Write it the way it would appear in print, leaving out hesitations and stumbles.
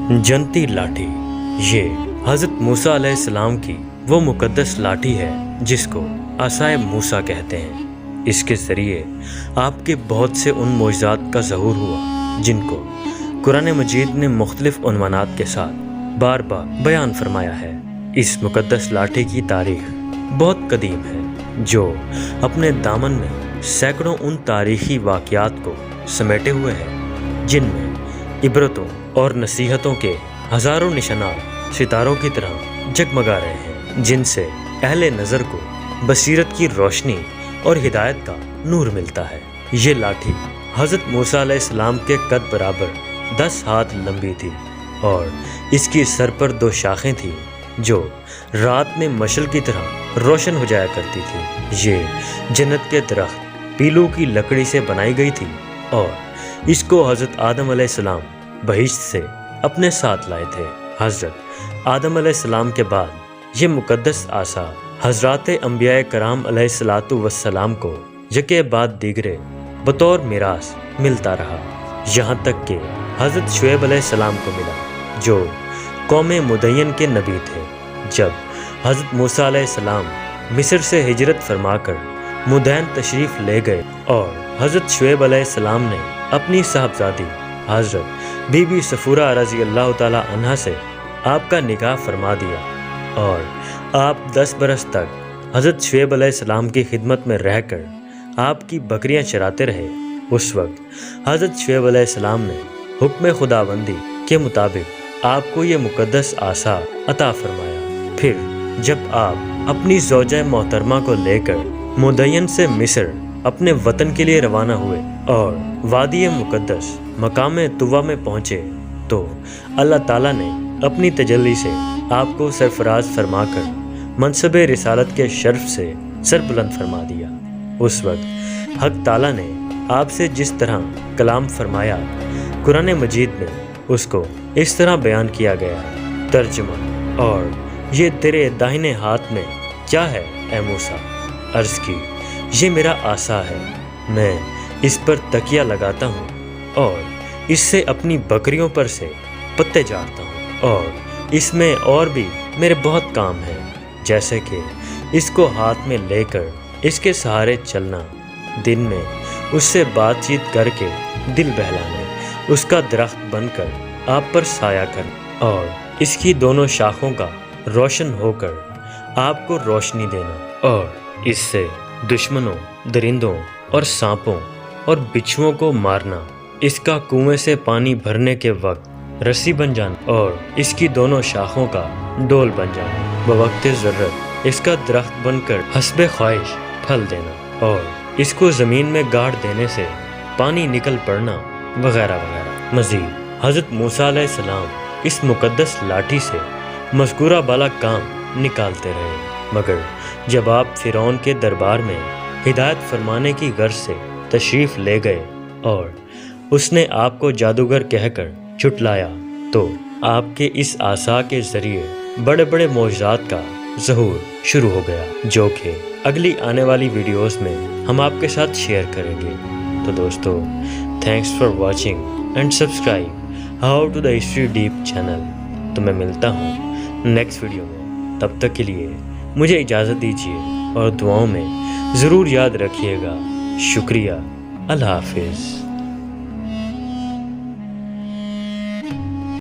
जंती लाठी ये हज़रत मूसा अलैहिस्सलाम की वो मुक़द्दस लाठी है जिसको आसाए मूसा कहते हैं। इसके ज़रिए आपके बहुत से उन मौजज़ात का ज़हूर हुआ जिनको कुरान मजीद ने मुख्तलिफ़ उन्वानात के साथ बार बार बयान फरमाया है। इस मुक़द्दस लाठी की तारीख़ बहुत कदीम है जो अपने दामन में सैकड़ों उन तारीख़ी वाक़यात को समेटे हुए है जिनमें इबरतों और नसीहतों के हज़ारों निशानात सितारों की तरह जगमगा रहे हैं, जिनसे अहले नज़र को बसीरत की रोशनी और हिदायत का नूर मिलता है। ये लाठी हज़रत मूसा अलैहिस्सलाम के कद बराबर 10 हाथ लंबी थी और इसकी सर पर 2 शाखें थीं जो रात में मशल की तरह रोशन हो जाया करती थी। ये जन्नत के दरख्त पीलू की लकड़ी से बनाई गई थी और इसको हज़रत आदम अलैहिस्सलाम बहिश्त से अपने साथ लाए थे। हज़रत आदम अलैहिस्सलाम के बाद ये मुक़द्दस आसा हज़रात अंबिया कराम अलैहिस्सलातु वस्सलाम को यके बाद दीगरे बतौर मिरास मिलता रहा, यहाँ तक कि हज़रत शुएब अलैहिस्सलाम को मिला जो कौम मुदय्यन के नबी थे। जब हज़रत मूसा अलैहिस्सलाम मिस्र से हिजरत फरमाकर मुदैन तशरीफ़ ले गए और हज़रत शुएब अलैहिस्सलाम ने अपनी साहबजादी हज़रत बीबी सफ़ूरा रज़ी अल्लाह ताला अन्हा से आपका निकाह फरमा दिया और आप 10 बरस तक हज़रत शुएब अलैहिस्सलाम की खिदमत में रहकर आपकी बकरियां चराते रहे। उस वक्त हज़रत शुएब अलैहिस्सलाम ने हुक्म खुदाबंदी के मुताबिक आपको ये मुक़द्दस आसा अता फरमाया। फिर जब आप अपनी ज़ौजा मोहतरमा को लेकर मुदय्यन से मिस्र अपने वतन के लिए रवाना हुए और वादी मुक़द्दस मकाम तुवा में पहुँचे तो अल्लाह ताला ने अपनी तजल्ली से आपको सरफराज फरमाकर मनसब रिसालत के शर्फ से सरबुलंद फरमा दिया। उस वक्त हक ताला ने आपसे जिस तरह कलाम फरमाया कुरान मजीद में उसको इस तरह बयान किया गया है। तर्जुमा और ये तेरे दाहिने हाथ में क्या है ए मूसा? अर्ज़ की ये मेरा आसा है, मैं इस पर तकिया लगाता हूँ और इससे अपनी बकरियों पर से पत्ते झाड़ता हूँ और इसमें और भी मेरे बहुत काम हैं, जैसे कि इसको हाथ में लेकर इसके सहारे चलना, दिन में उससे बातचीत करके दिल बहलाने, उसका दरख्त बनकर आप पर साया करना और इसकी दोनों शाखों का रोशन होकर आपको रोशनी देना और इससे दुश्मनों, दरिंदों और सांपों और बिच्छुओं को मारना, इसका कुएं से पानी भरने के वक्त रस्सी बन जाना और इसकी दोनों शाखों का डोल बन जाना, बवक्ते ज़रूरत इसका दरख्त बनकर हस्बे ख्वाहिश फल देना और इसको ज़मीन में गाड़ देने से पानी निकल पड़ना वगैरह वगैरह। मज़ीद हज़रत मूसा अलैहिस्सलाम इस मुक़द्दस लाठी से मज़कूरा बाला काम निकालते रहे, मगर जब आप फ़िरौन के दरबार में हिदायत फरमाने की गर्ज से तशरीफ़ ले गए और उसने आपको जादूगर कहकर छुटलाया तो आपके इस आसा के ज़रिए बड़े बड़े मौजज़ात का ज़हूर शुरू हो गया, जो कि अगली आने वाली वीडियोस में हम आपके साथ शेयर करेंगे। तो दोस्तों, thanks for watching and subscribe how to the history deep channel. तो मैं मिलता हूँ नेक्स्ट वीडियो में, तब तक के लिए मुझे इजाज़त दीजिए और दुआओं में ज़रूर याद रखिएगा। शुक्रिया। अल्लाह हाफ़िज़।